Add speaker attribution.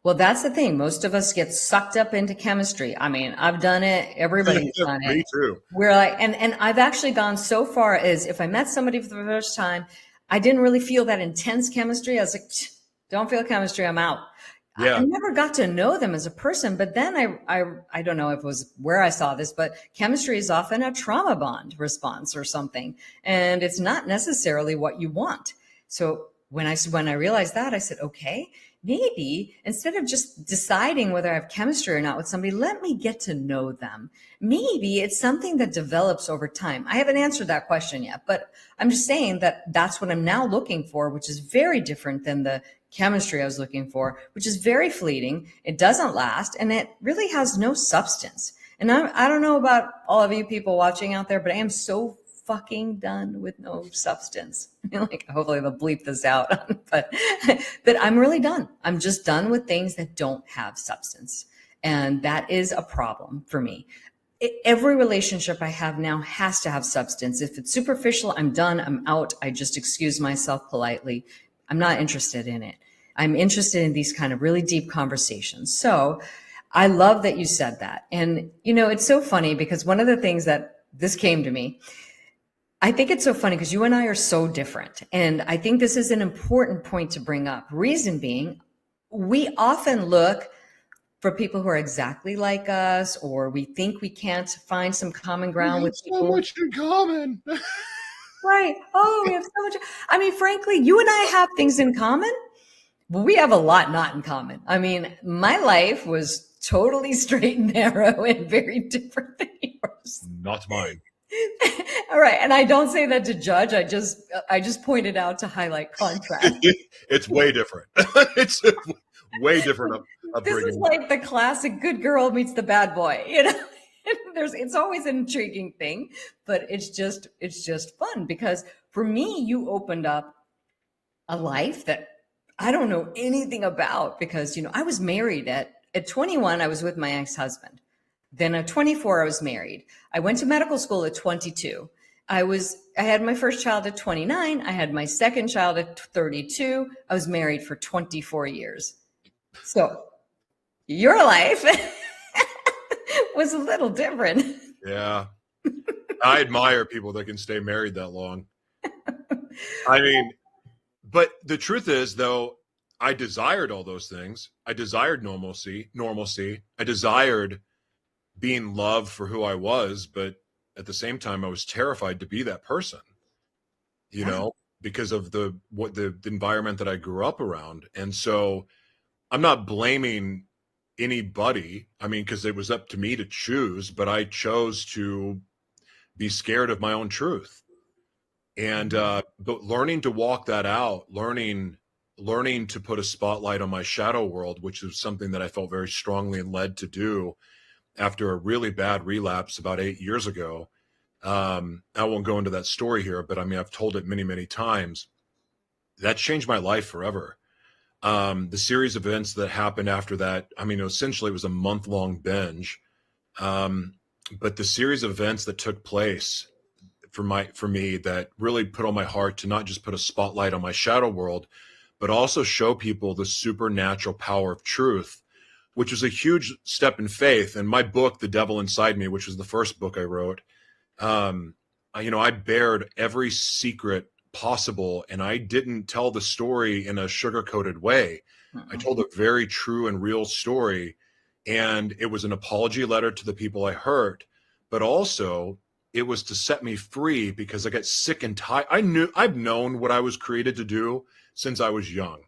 Speaker 1: Well, that's the thing. Most of us get sucked up into chemistry. I mean, I've done it. Everybody's done it.
Speaker 2: Me too.
Speaker 1: We're like, and I've actually gone so far as if I met somebody for the first time, I didn't really feel that intense chemistry. I was like, don't feel chemistry. I'm out. I
Speaker 2: Yeah.
Speaker 1: never got to know them as a person, but then I don't know if it was where I saw this, but chemistry is often a trauma bond response or something, and it's not necessarily what you want. So when I realized that, I said, okay, maybe instead of just deciding whether I have chemistry or not with somebody, let me get to know them. Maybe it's something that develops over time. I haven't answered that question yet, but I'm just saying that that's what I'm now looking for, which is very different than the chemistry I was looking for, which is very fleeting. It doesn't last, and it really has no substance. And I don't know about all of you people watching out there, but I am so fucking done with no substance. Like, hopefully they'll bleep this out, but I'm really done. I'm just done with things that don't have substance, and that is a problem for me. Every relationship I have now has to have substance. If it's superficial, I'm done. I'm out. I just excuse myself politely. I'm not interested in it. I'm interested in these kind of really deep conversations. So I love that you said that. And, it's so funny because one of the things that this came to me, I think it's so funny because you and I are so different. And I think this is an important point to bring up. Reason being, we often look for people who are exactly like us, or we think we can't find some common
Speaker 2: We
Speaker 1: ground
Speaker 2: have
Speaker 1: with
Speaker 2: so
Speaker 1: people.
Speaker 2: much in common.
Speaker 1: Right. Oh, we have so much. I mean, frankly, you and I have things in common, but we have a lot not in common. I mean, my life was totally straight and narrow and very different than yours.
Speaker 2: Not mine.
Speaker 1: All right. And I don't say that to judge. I just pointed out to highlight contrast.
Speaker 2: It's way different. It's way different
Speaker 1: This is
Speaker 2: upbringing.
Speaker 1: like the classic good girl meets the bad boy, it's always an intriguing thing, but it's just fun because for me, you opened up a life that I don't know anything about because, I was married at 21, I was with my ex-husband. Then at 24, I was married. I went to medical school at 22. I had my first child at 29. I had my second child at 32. I was married for 24 years. So your life was a little different.
Speaker 2: Yeah. I admire people that can stay married that long. I mean, but the truth is, though, I desired all those things. I desired normalcy. I desired being loved for who I was, but at the same time, I was terrified to be that person,
Speaker 1: Yeah.
Speaker 2: because of the environment that I grew up around. And so I'm not blaming anybody. I mean, because it was up to me to choose, but I chose to be scared of my own truth. And but learning to walk that out, learning to put a spotlight on my shadow world, which is something that I felt very strongly led to do after a really bad relapse about 8 years ago. I won't go into that story here, but I mean, I've told it many, many times. That changed my life forever. The series of events that happened after that, I mean, essentially it was a month-long binge. But the series of events that took place for me that really put on my heart to not just put a spotlight on my shadow world, but also show people the supernatural power of truth, which was a huge step in faith. And my book, The Devil Inside Me, which was the first book I wrote, I bared every secret possible, and I didn't tell the story in a sugar-coated way. I
Speaker 1: Mm-mm.
Speaker 2: told a very true and real story, and it was an apology letter to the people I hurt, but also it was to set me free because I got sick and tired. I've known what I was created to do since I was young.